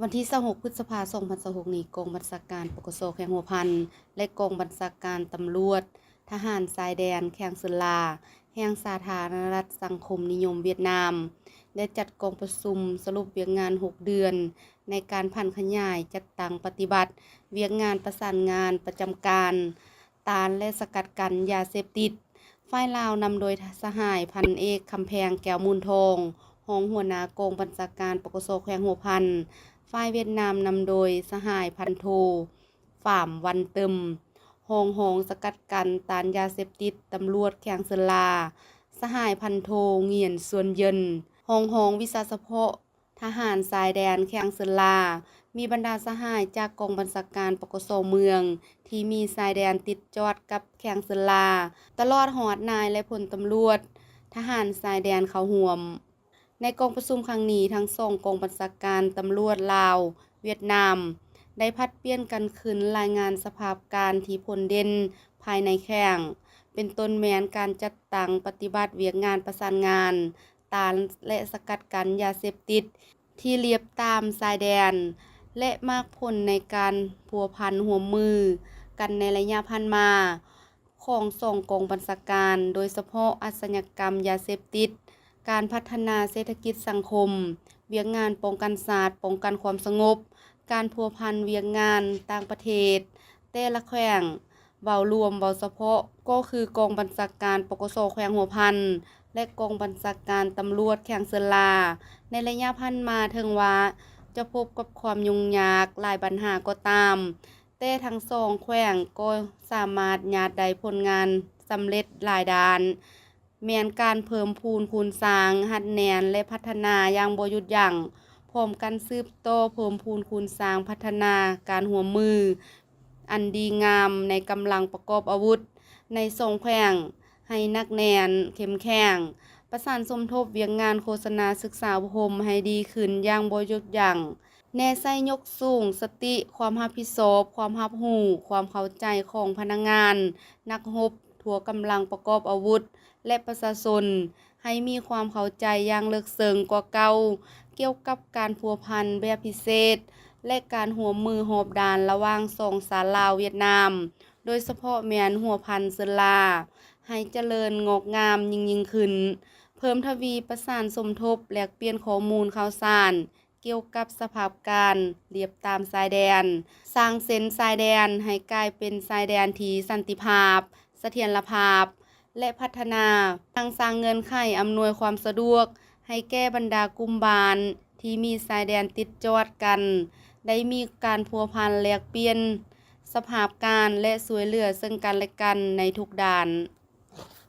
วันที่26พฤษภาคม2026นี้กองบัญชาการปกสแขวงหัวพันและกองบัญชาการตำรวจทหารชายแดนแขวงสุลาแห่งสาธารณรัฐสังคมนิยมเวียดนามได้จัดกองประชุมสรุปเวียกงาน6เดือนในการพันขยายจัดตั้งปฏิบัติเวียกงานประสานงานประจำการตานและสกัดกั้นยาเสพติดฝ่ายลาวนำโดยสหายพันเอกคำแพงแก้วมูลทองรองหัวหน้ากองบัญชาการปกสแขวงหัวพันฝ่ายเวียดนามนำโดยสหายพันโทฝ่ามวันเติมหองสกัดกันตานยาเสพติดตำรวจแขวงเซลาสหายพันโทเงียนส่วนเยินหองวิสาเฉพาะทหารชายแดนแขวงเซลามีบรรดาสหายจากกองบัญชาการปกสเมืองที่มีชายแดนติดจอดกับแขวงเซลาตลอดหอดนายและพลตำรวจทหารชายแดนเขาห่วมในกองประชุมครั้งนี้ทั้งสองกองบัญชาการตำรวจลาวเวียดนามได้พัดเปลี่ยนกันขึ้นรายงานสภาพการที่ผลเด่นภายในแข้งเป็นต้นแม้นการจัดตั้งปฏิบัติเวียกงานประสานงานตานและสกัดกั้นยาเสพติดที่เรียบตามชายแดนและมากผลในการพัวพันหัวมือกันในระยะพันมาของสองกองบัญชาการโดยเฉพาะอาชญากรรมยาเสพติดการพัฒนาเศรษฐกิจสังคมเวียกงานป้องกันศาสตร์ป้องกันความสงบการพัวพันเวียกงานต่างประเทศแต่ละแขวงเบารวมเบาเฉพาะก็คือกองบัญชาการปกสแขวงหัวพันและกองบัญชาการตำรวจแขวงเซลาในระยะพันมาถึงว่าจะพบกับความยุ่งยากหลายปัญหาก็ตามแต่ทั้งสองแขวงก็สามารถญาติได้ผลงานสำเร็จหลายด้านแม้นการเพิ่มพูนคูณสร้างหัดแนนและพัฒนาอย่างบ่หยุดยั้งพร้อมกันสืบโตเพิ่มพูนคูณสร้างพัฒนาการหัวมืออันดีงามในกำลังประกอบอาวุธในสองแขวงให้นักแนนเข้มแข็งประสานสมทบเวียกงานโฆษณาศึกษาอบรมให้ดีขึ้นอย่างบ่หยุดยั้งแน่ใส่ยกสูงสติความรับผิดชอบความรับรู้ความเข้าใจของพนักงานนักรบทั่วกำลังประกอบอาวุธและประชาชนให้มีความเข้าใจอย่างลึกซึ้งกว่าเก่าเกี่ยวกับการพัวพันแบบพิเศษและการหัวมือหอบดานระหว่างสองสารลาวเวียดนามโดยเฉพาะแม่นหัวพันเซลาให้เจริญงอกงามยิ่งขึ้นเพิ่มทวีประสานสมทบแลกเปลี่ยนข้อมูลข่าวสารเกี่ยวกับสภาพการเรียบตามชายแดนสร้างเส้นชายแดนให้กลายเป็นชายแดนที่สันติภาพเสถียรภาพและพัฒนาสร้างเงินไขอำนวยความสะดวกให้แก้บรรดากลุ่มบานที่มีชายแดนติดจอดกันได้มีการพัวพันแลกเปลี่ยนสภาพการและช่วยเหลือซึ่งกันและกันในทุกด้าน